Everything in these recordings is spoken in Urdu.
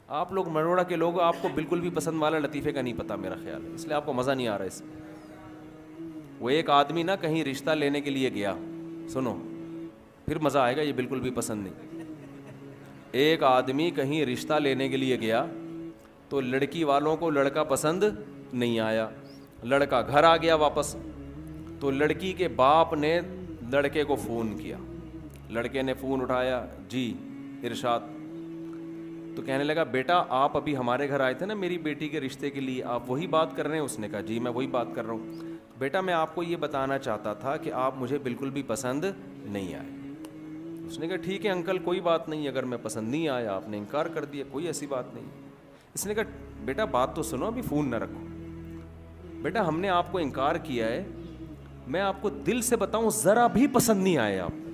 آپ لوگ مروڑا کے لوگ، آپ کو بالکل بھی پسند والا لطیفے کا نہیں پتہ میرا خیال ہے، اس لیے آپ کو مزہ نہیں آ رہا اس میں. وہ ایک آدمی نا کہیں رشتہ لینے کے لیے گیا، سنو پھر مزہ آئے گا، یہ بالکل بھی پسند نہیں. ایک آدمی کہیں رشتہ لینے کے لیے گیا تو لڑکی والوں کو لڑکا پسند نہیں آیا. لڑکا گھر آ گیا واپس، تو لڑکی کے باپ نے لڑکے کو فون کیا. لڑکے نے فون اٹھایا، جی ارشاد. تو کہنے لگا بیٹا آپ ابھی ہمارے گھر آئے تھے نا میری بیٹی کے رشتے کے لیے، آپ وہی بات کر رہے ہیں؟ اس نے کہا جی میں وہی بات کر رہا ہوں. بیٹا میں آپ کو یہ بتانا چاہتا تھا کہ آپ مجھے بالکل بھی پسند نہیں آئے. اس نے کہا ٹھیک ہے انکل کوئی بات نہیں، اگر میں پسند نہیں آیا آپ نے انکار کر دیا، کوئی ایسی بات نہیں. اس نے کہا بیٹا بات تو سنو، ابھی فون نہ رکھو. بیٹا ہم نے آپ کو انکار کیا ہے، میں آپ کو دل سے بتاؤں ذرا بھی پسند نہیں آئے آپ.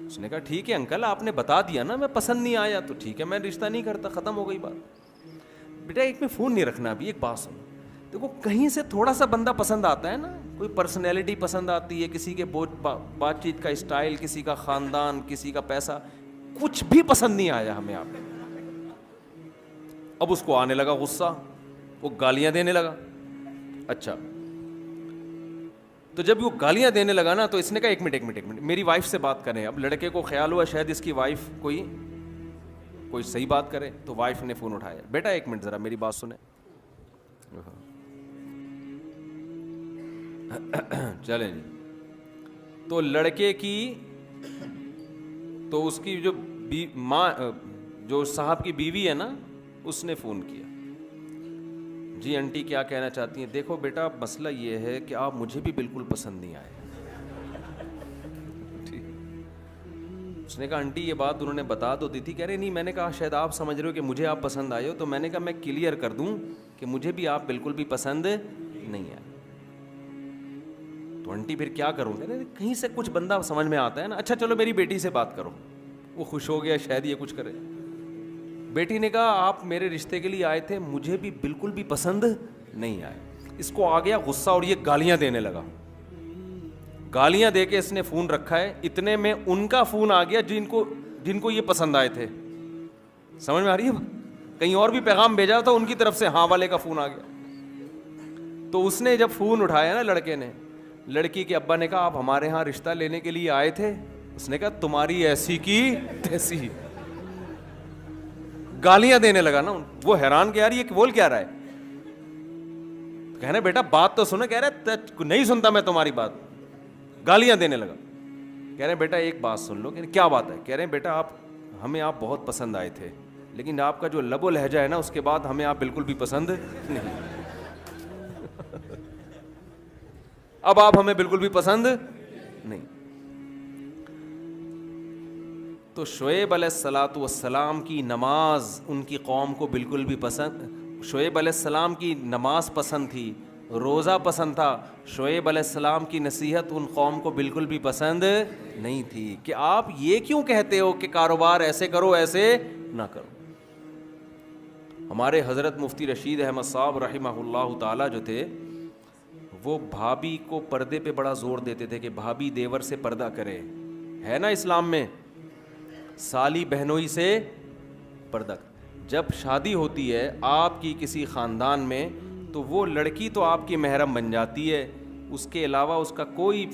اس نے کہا ٹھیک ہے انکل آپ نے بتا دیا نا میں پسند نہیں آیا تو ٹھیک ہے میں رشتہ نہیں کرتا، ختم ہو گئی بات. بیٹا ایک میں فون نہیں رکھنا، ابھی ایک بات سنو. دیکھو کہیں سے تھوڑا سا بندہ پسند آتا ہے نا، کوئی پرسنالٹی پسند آتی ہے، کسی کے بات چیت کا اسٹائل، کسی کا خاندان، کسی کا پیسہ، کچھ بھی پسند نہیں آیا ہمیں آپ. اب اس کو آنے لگا غصہ، وہ گالیاں دینے لگا. اچھا تو جب وہ گالیاں دینے لگا نا تو اس نے کہا ایک منٹ میری وائف سے بات کریں. اب لڑکے کو خیال ہوا شاید اس کی وائف کوئی صحیح بات کرے، تو وائف نے فون اٹھایا. بیٹا ایک منٹ ذرا میری بات سنیں. چلیں جی. تو لڑکے کی تو اس کی جو ماں جو صاحب کی بیوی ہے نا اس نے فون کیا. جی انٹی کیا کہنا چاہتی ہیں؟ دیکھو بیٹا مسئلہ یہ ہے کہ آپ مجھے بھی بالکل پسند نہیں آئے. اس نے کہا آنٹی یہ بات انہوں نے بتا تو دی تھی. کہہ رہے نہیں، میں نے کہا شاید آپ سمجھ رہے ہو کہ مجھے آپ پسند آئے ہو، تو میں نے کہا میں کلیئر کر دوں کہ مجھے بھی آپ بالکل بھی پسند نہیں آئے. تو آنٹی پھر کیا کروں؟ کہہ رہے کہیں سے کچھ بندہ سمجھ میں آتا ہے نا. اچھا چلو میری بیٹی سے بات کرو. وہ خوش ہو گیا شاید یہ کچھ کرے. بیٹی نے کہا آپ میرے رشتے کے لیے آئے تھے، مجھے بھی بالکل بھی پسند نہیں آئے. اس کو آ گیا غصہ اور یہ گالیاں دینے لگا. گالیاں دے کے اس نے فون رکھا ہے. اتنے میں ان کا فون آ گیا جن کو یہ پسند آئے تھے. سمجھ میں آ رہی ہے؟ کہیں اور بھی پیغام بھیجا تھا ان کی طرف سے، ہاں والے کا فون آ گیا. تو اس نے جب فون اٹھایا نا لڑکے نے، لڑکی کے ابا نے کہا آپ ہمارے ہاں رشتہ لینے کے لیے آئے تھے؟ اس نے کہا تمہاری ایسی کی تیسی. گالیاں دینے لگا نا. وہ حیران کہ یار یہ بول کیا رہا ہے. کہہ رہے بیٹا بات تو سنو. کہہ رہے نہیں سنتا میں تمہاری بات. گالیاں دینے لگا. کہہ رہے بیٹا ایک بات سن لو. کیا بات ہے؟ کہہ رہے بیٹا ہمیں آپ بہت پسند آئے تھے، لیکن آپ کا جو لب و لہجہ ہے نا اس کے بعد ہمیں آپ بالکل بھی پسند نہیں. اب آپ ہمیں بالکل بھی پسند نہیں. تو شعیب علیہ الصلاۃ والسلام کی نماز ان کی قوم کو بالکل بھی پسند، شعیب علیہ السلام کی نماز پسند تھی، روزہ پسند تھا. شعیب علیہ السلام کی نصیحت ان قوم کو بالکل بھی پسند نہیں تھی کہ آپ یہ کیوں کہتے ہو کہ کاروبار ایسے کرو ایسے نہ کرو. ہمارے حضرت مفتی رشید احمد صاحب رحمہ اللہ تعالی جو تھے، وہ بھابھی کو پردے پہ بڑا زور دیتے تھے کہ بھابھی دیور سے پردہ کرے. ہے نا اسلام میں سالی بہنوئی سے پردہ. جب شادی ہوتی ہے آپ کی کسی خاندان میں تو وہ لڑکی تو آپ کی محرم بن جاتی ہے، اس کے علاوہ اس کا کوئی،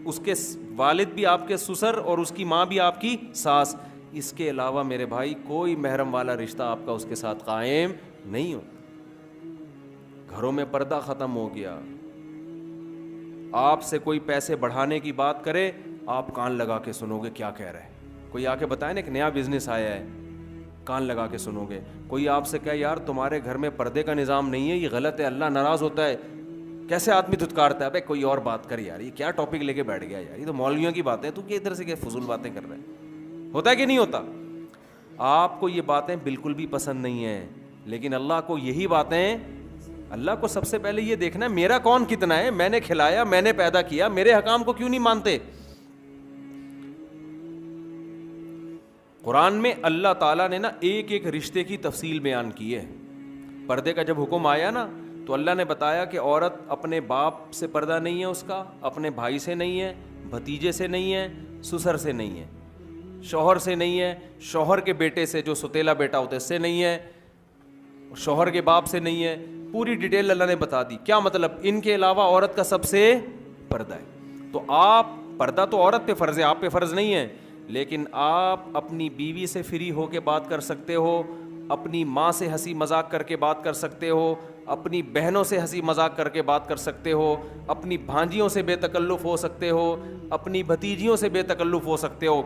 اس کے والد بھی آپ کے سسر اور اس کی ماں بھی آپ کی ساس، اس کے علاوہ میرے بھائی کوئی محرم والا رشتہ آپ کا اس کے ساتھ قائم نہیں ہو. گھروں میں پردہ ختم ہو گیا. آپ سے کوئی پیسے بڑھانے کی بات کرے آپ کان لگا کے سنو گے کیا کہہ رہے ہیں. کوئی آ کے بتائے نا ایک نیا بزنس آیا ہے، کان لگا کے سنو گے. کوئی آپ سے کہے یار تمہارے گھر میں پردے کا نظام نہیں ہے، یہ غلط ہے، اللہ ناراض ہوتا ہے، کیسے آدمی دھتکارتا ہے. ابے کوئی اور بات کر یار، یہ کیا ٹاپک لے کے بیٹھ گیا یار، یہ تو مولویوں کی باتیں، تو کہ ادھر سے کیا فضول باتیں کر رہے ہیں. ہوتا ہے کہ نہیں ہوتا؟ آپ کو یہ باتیں بالکل بھی پسند نہیں ہیں، لیکن اللہ کو یہی باتیں، اللہ کو سب سے پہلے یہ دیکھنا ہے میرا کون کتنا ہے، میں نے کھلایا، میں نے پیدا کیا، میرے حکام کو کیوں نہیں مانتے. قرآن میں اللہ تعالیٰ نے نا ایک ایک رشتے کی تفصیل بیان کی ہے. پردے کا جب حکم آیا نا تو اللہ نے بتایا کہ عورت اپنے باپ سے پردہ نہیں ہے، اس کا اپنے بھائی سے نہیں ہے، بھتیجے سے نہیں ہے، سسر سے نہیں ہے. شوہر سے نہیں ہے, شوہر کے بیٹے سے جو ستیلا بیٹا ہوتا ہے اس سے نہیں ہے, شوہر کے باپ سے نہیں ہے. پوری ڈیٹیل اللہ نے بتا دی. کیا مطلب؟ ان کے علاوہ عورت کا سب سے پردہ ہے. تو آپ پردہ تو عورت پہ فرض ہے, آپ پہ فرض نہیں ہے, لیکن آپ اپنی بیوی سے فری ہو کے بات کر سکتے ہو, اپنی ماں سے ہنسی مذاق کر کے بات کر سکتے ہو, اپنی بہنوں سے ہنسی مذاق کر کے بات کر سکتے ہو, اپنی بھانجیوں سے بے تکلف ہو سکتے ہو, اپنی بھتیجیوں سے بے تکلف ہو سکتے ہو.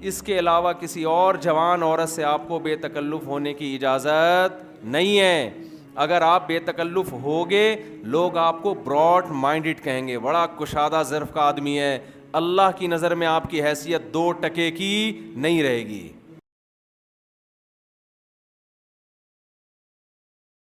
اس کے علاوہ کسی اور جوان عورت سے آپ کو بے تکلف ہونے کی اجازت نہیں ہے. اگر آپ بے تکلف ہوگے لوگ آپ کو براڈ مائنڈڈ کہیں گے, بڑا کشادہ ظرف کا آدمی ہے. اللہ کی نظر میں آپ کی حیثیت 2% کی نہیں رہے گی.